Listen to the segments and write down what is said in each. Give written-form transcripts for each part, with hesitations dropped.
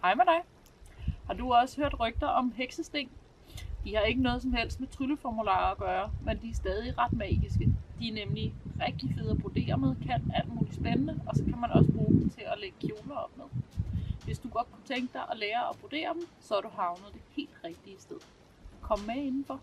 Hej med dig. Har du også hørt rygter om heksesting? De har ikke noget som helst med trylleformularer at gøre, men de er stadig ret magiske. De er nemlig rigtig fede at brodere med, kan alt muligt spændende, og så kan man også bruge dem til at lægge kjoler op med. Hvis du godt kunne tænke dig at lære at brodere dem, så er du havnet det helt rigtige sted. Kom med indenfor.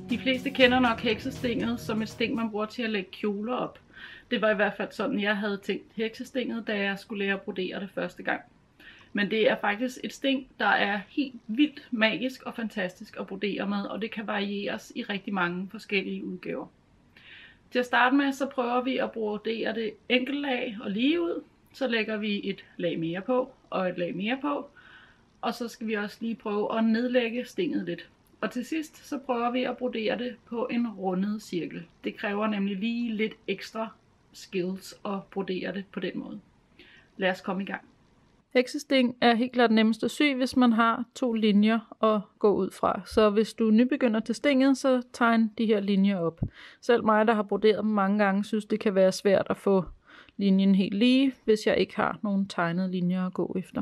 De fleste kender nok heksestinget som et sting, man bruger til at lægge kjoler op. Det var i hvert fald sådan, jeg havde tænkt heksestinget, da jeg skulle lære at brodere det første gang. Men det er faktisk et sting, der er helt vildt magisk og fantastisk at brodere med, og det kan varieres i rigtig mange forskellige udgaver. Til at starte med, så prøver vi at brodere det enkelt lag og lige ud. Så lægger vi et lag mere på og et lag mere på, og så skal vi også lige prøve at nedlægge stinget lidt. Og til sidst så prøver vi at brodere det på en rundet cirkel. Det kræver nemlig lige lidt ekstra skills at brodere det på den måde. Lad os komme i gang. Heksesting er helt klart nemmest at sy, hvis man har 2 linjer at gå ud fra. Så hvis du nybegynder til stinget, så tegn de her linjer op. Selv mig, der har broderet dem mange gange, synes det kan være svært at få linjen helt lige, hvis jeg ikke har nogen tegnede linjer at gå efter.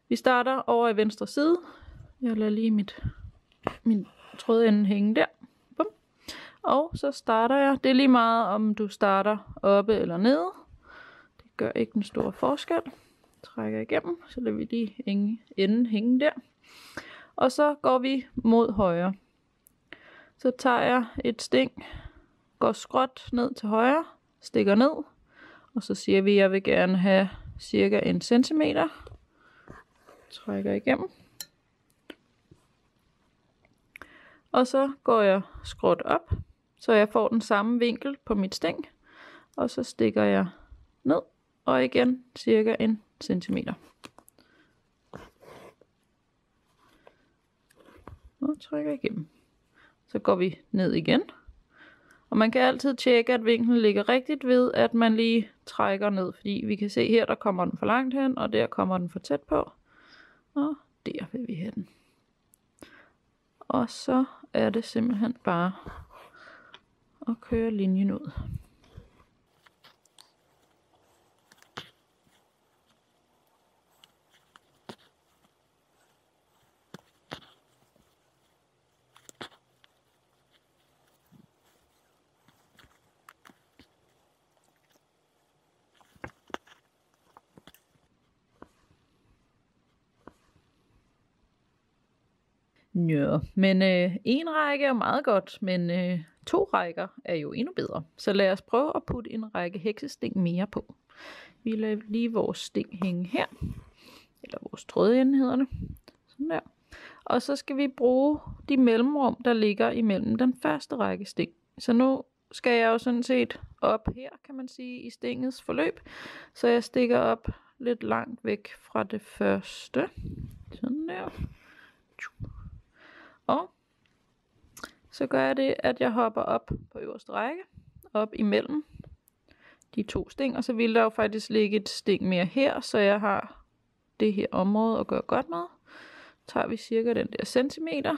Vi starter over i venstre side. Jeg lader lige min trådende hænge der. Bum. Og så starter jeg. Det er lige meget, om du starter oppe eller nede. Det gør ikke en stor forskel. Trækker igennem, så lader vi lige enden hænge der. Og så går vi mod højre. Så tager jeg et sting, går skråt ned til højre, stikker ned, og så siger vi, at jeg vil gerne have cirka 1 centimeter. Trækker igennem. Og så går jeg skråt op, så jeg får den samme vinkel på mit sting. Og så stikker jeg ned, og igen cirka 1 centimeter. Og trykker igennem. Så går vi ned igen. Og man kan altid tjekke, at vinklen ligger rigtigt ved, at man lige trækker ned. Fordi vi kan se her, der kommer den for langt hen, og der kommer den for tæt på. Og der vil vi have den. Og så er det simpelthen bare at køre linjen ud. Ja, men en række er meget godt, men 2 rækker er jo endnu bedre. Så lad os prøve at putte en række heksesting mere på. Vi lader lige vores sting hænge her, eller vores trådende hedder det. Sådan der. Og så skal vi bruge de mellemrum, der ligger imellem den første række sting. Så nu skal jeg jo sådan set op her, kan man sige, i stingets forløb. Så jeg stikker op lidt langt væk fra det første. Sådan der. Og så gør jeg det, at jeg hopper op på øverste række, op imellem de 2 sting, og så vil der jo faktisk ligge et sting mere her, så jeg har det her område at gøre godt med. Så tager vi cirka den der centimeter,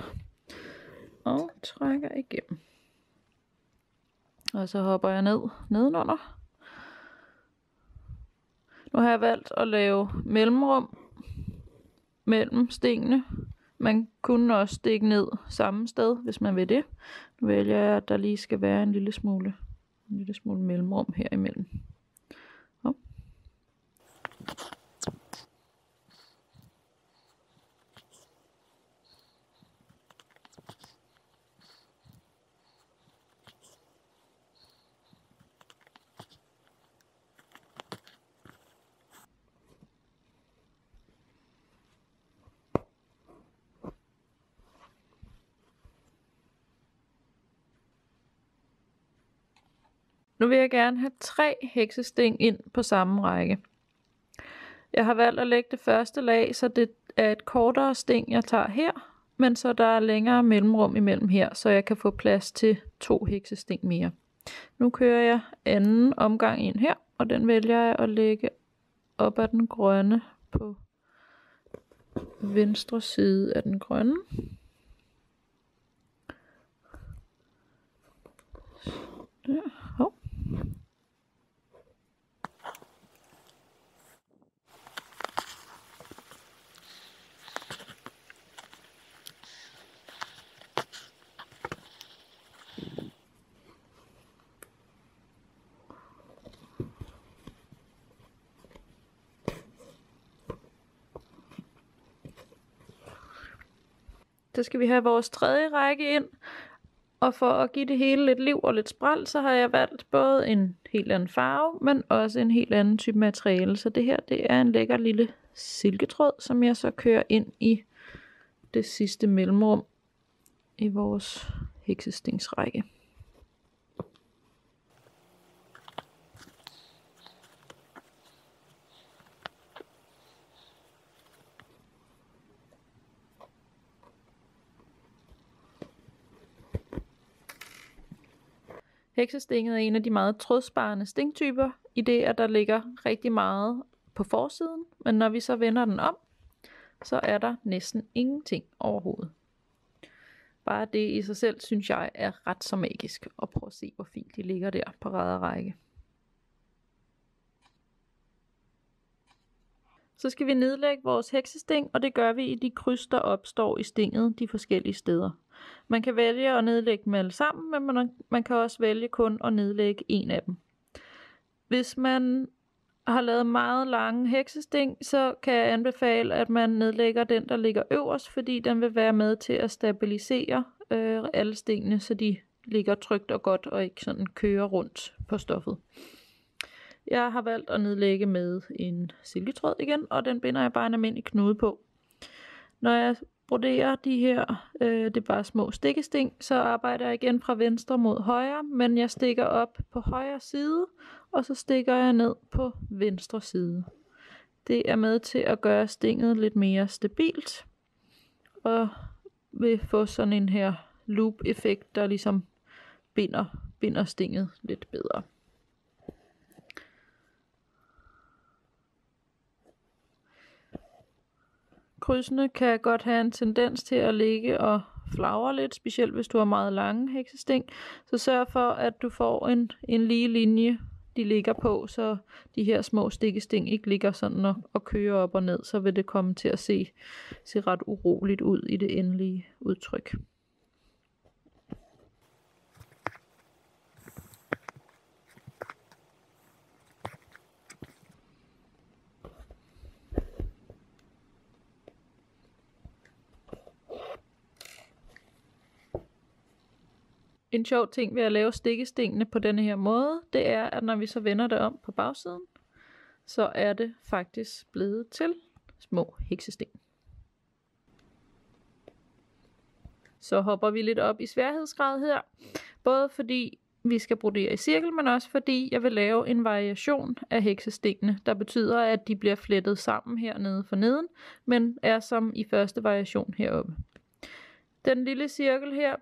og trækker igennem. Og så hopper jeg ned nedenunder. Nu har jeg valgt at lave mellemrum mellem stingene. Man kunne også stikke ned samme sted, hvis man vil det. Nu vælger jeg, at der lige skal være en lille smule mellemrum her imellem. Ja. Nu vil jeg gerne have 3 heksesting ind på samme række. Jeg har valgt at lægge det første lag, så det er et kortere sting, jeg tager her, men så der er længere mellemrum imellem her, så jeg kan få plads til 2 heksesting mere. Nu kører jeg anden omgang ind her, og den vælger jeg at lægge op ad den grønne på venstre side af den grønne. Ja, hov. Så skal vi have vores tredje række ind, og for at give det hele lidt liv og lidt spræl, så har jeg valgt både en helt anden farve, men også en helt anden type materiale. Så det her, det er en lækker lille silketråd, som jeg så kører ind i det sidste mellemrum i vores heksestingsrække. Heksestinget er en af de meget trådsparende stingtyper, i det at der ligger rigtig meget på forsiden, men når vi så vender den om, så er der næsten ingenting overhovedet. Bare det i sig selv, synes jeg, er ret så magisk. Og prøv at se, hvor fint de ligger der på rad og række. Så skal vi nedlægge vores heksesting, og det gør vi i de kryds, der opstår i stinget de forskellige steder. Man kan vælge at nedlægge dem alle sammen, men man kan også vælge kun at nedlægge en af dem. Hvis man har lavet meget lange heksesting, så kan jeg anbefale, at man nedlægger den, der ligger øverst, fordi den vil være med til at stabilisere alle stingene, så de ligger trygt og godt og ikke sådan kører rundt på stoffet. Jeg har valgt at nedlægge med en silketråd igen, og den binder jeg bare en almindelig knude på. Når jeg broderer de her, det er bare små stikkesting, så arbejder jeg igen fra venstre mod højre, men jeg stikker op på højre side, og så stikker jeg ned på venstre side. Det er med til at gøre stinget lidt mere stabilt, og vil få sådan en her loop-effekt, der ligesom binder stinget lidt bedre. Krydsene kan godt have en tendens til at ligge og flagre lidt, specielt hvis du har meget lange heksesting. Så sørg for, at du får en lige linje, de ligger på, så de her små stikkesting ikke ligger sådan og kører op og ned. Så vil det komme til at se ret uroligt ud i det endelige udtryk. En sjov ting ved at lave stikkestingene på denne her måde, det er, at når vi så vender det om på bagsiden, så er det faktisk blevet til små heksesting. Så hopper vi lidt op i sværhedsgrad her, både fordi vi skal brodere i cirkel, men også fordi jeg vil lave en variation af heksestingene, der betyder, at de bliver flettet sammen hernede for neden, men er som i første variation heroppe. Den lille cirkel her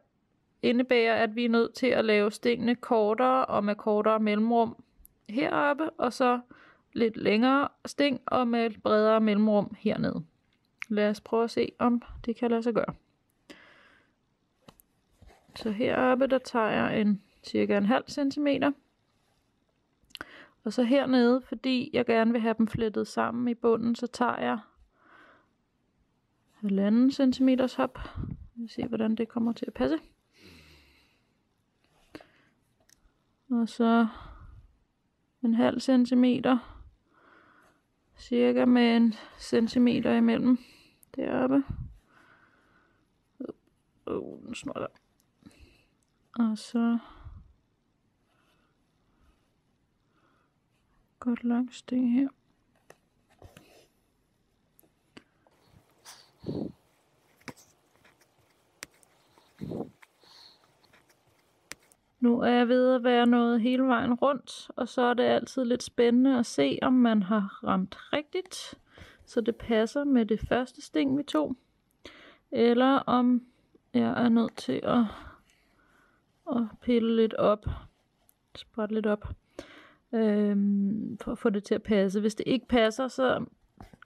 indebærer, at vi er nødt til at lave stingene kortere og med kortere mellemrum heroppe, og så lidt længere sting og med bredere mellemrum hernede. Lad os prøve at se, om det kan lade sig gøre. Så heroppe, der tager jeg cirka 0,5 centimeter. Og så hernede, fordi jeg gerne vil have dem flettet sammen i bunden, så tager jeg 1,5 centimeters hop. Vi vil se, hvordan det kommer til at passe. Og så 0,5 centimeter, cirka med 1 centimeter imellem deroppe. Den snor der. Og så godt langt sting her. Nu er jeg ved at være nået hele vejen rundt, og så er det altid lidt spændende at se, om man har ramt rigtigt, så det passer med det første sting, vi tog, eller om jeg er nødt til at pille lidt op, sprætte lidt op, for at få det til at passe. Hvis det ikke passer, så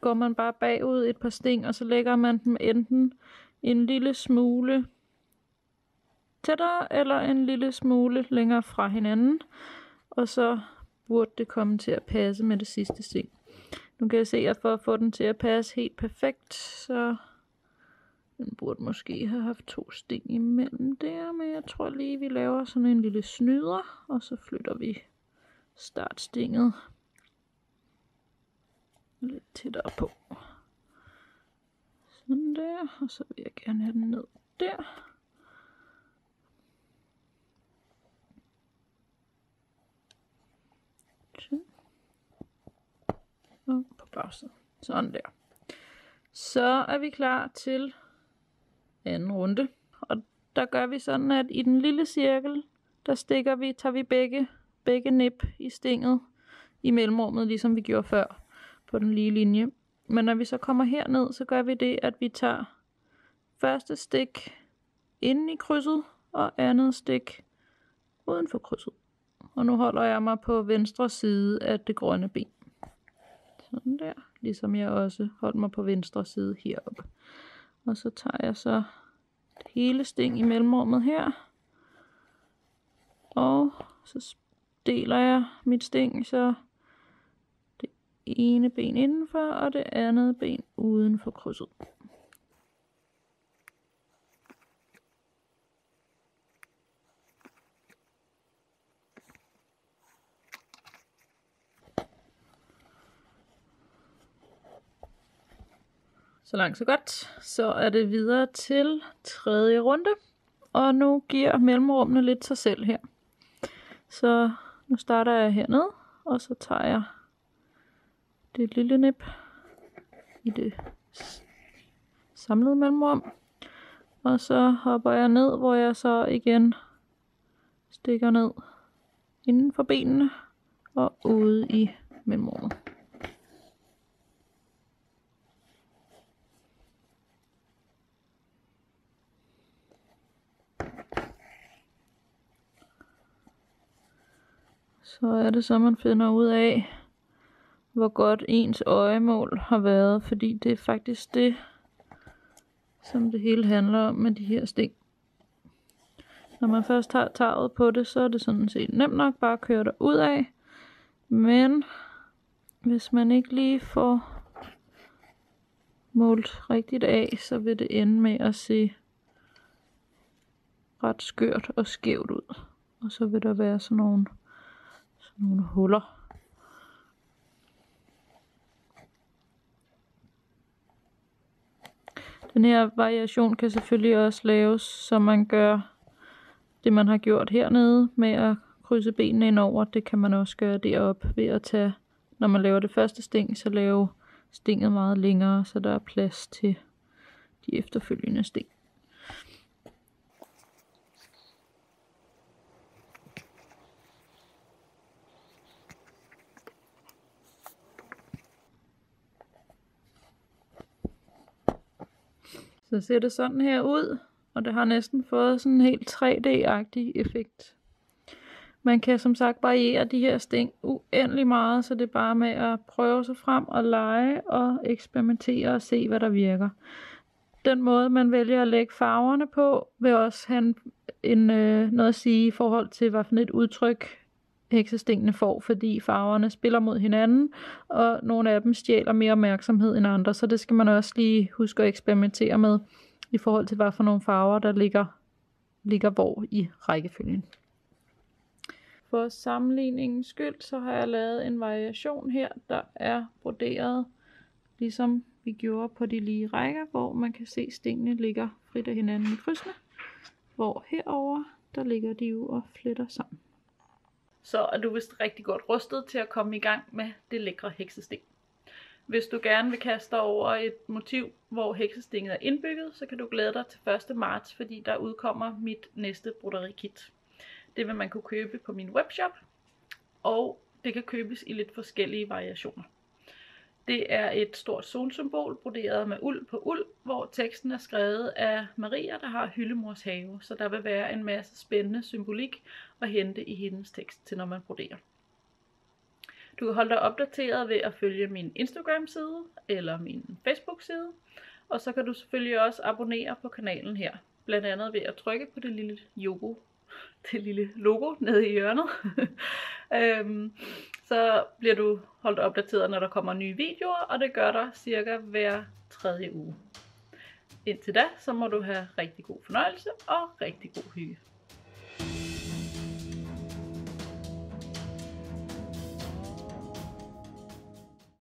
går man bare bagud et par sting, og så lægger man dem enten en lille smule tættere eller en lille smule længere fra hinanden. Og så burde det komme til at passe med det sidste sting. Nu kan jeg se, at for at få den til at passe helt perfekt, så den burde måske have haft 2 sting imellem der, men jeg tror lige, vi laver sådan en lille snyder, og så flytter vi startstinget lidt tættere på. Sådan der, og så vil jeg gerne have den ned der. Sådan. Og på bagsiden. Sådan der. Så er vi klar til anden runde. Og der gør vi sådan, at i den lille cirkel, der tager vi begge nip i stinget i mellemrummet, ligesom vi gjorde før på den lige linje. Men når vi så kommer herned, så gør vi det, at vi tager første stik inde i krydset, og andet stik uden for krydset. Og nu holder jeg mig på venstre side af det grønne ben. Sådan der. Ligesom jeg også holdt mig på venstre side heroppe. Og så tager jeg så det hele sting i mellemrummet her. Og så deler jeg mit sting, så det ene ben indenfor, og det andet ben uden for krydset. Så langt så godt. Så er det videre til tredje runde. Og nu giver mellemrummene lidt sig selv her. Så nu starter jeg hernede, og så tager jeg det lille nip i det samlede mellemrum. Og så hopper jeg ned, hvor jeg så igen stikker ned inden for benene og ude i mellemrummet. Så er det så, man finder ud af, hvor godt ens øjemål har været, fordi det er faktisk det, som det hele handler om med de her sting. Når man først har taget på det, så er det sådan set nemt nok bare at køre der ud af. Men hvis man ikke lige får målt rigtigt af, så vil det ende med at se ret skørt og skævt ud. Og så vil der være sådan nogle huller. Den her variation kan selvfølgelig også laves, så man gør det, man har gjort hernede med at krydse benene ind over. Det kan man også gøre deroppe ved at tage, når man laver det første sting, så lave stinget meget længere, så der er plads til de efterfølgende sting. Så ser det sådan her ud, og det har næsten fået sådan en helt 3D-agtig effekt. Man kan som sagt variere de her sting uendelig meget, så det er bare med at prøve sig frem og lege og eksperimentere og se, hvad der virker. Den måde, man vælger at lægge farverne på, vil også have noget at sige i forhold til, hvad for et udtryk heksestingene får, fordi farverne spiller mod hinanden, og nogle af dem stjæler mere opmærksomhed end andre, så det skal man også lige huske at eksperimentere med, i forhold til, hvad for nogle farver, der ligger hvor i rækkefølgen. For sammenligningens skyld, så har jeg lavet en variation her, der er broderet, ligesom vi gjorde på de lige rækker, hvor man kan se, at stingene ligger frit af hinanden i krydsene, hvor herover der ligger de jo og fletter sammen. Så er du vist rigtig godt rustet til at komme i gang med det lækre heksesting. Hvis du gerne vil kaste dig over et motiv, hvor heksestinget er indbygget, så kan du glæde dig til 1. marts, fordi der udkommer mit næste broderikit. Det vil man kunne købe på min webshop, og det kan købes i lidt forskellige variationer. Det er et stort solsymbol broderet med uld på uld, hvor teksten er skrevet af Maria, der har Hyldemors have. Så der vil være en masse spændende symbolik at hente i hendes tekst til, når man broderer. Du kan holde dig opdateret ved at følge min Instagram-side eller min Facebook-side. Og så kan du selvfølgelig også abonnere på kanalen her. blandt andet ved at trykke på det lille logo nede i hjørnet. Så bliver du holdt opdateret, når der kommer nye videoer, og det gør der cirka hver 3. uge. Indtil da, så må du have rigtig god fornøjelse og rigtig god hygge.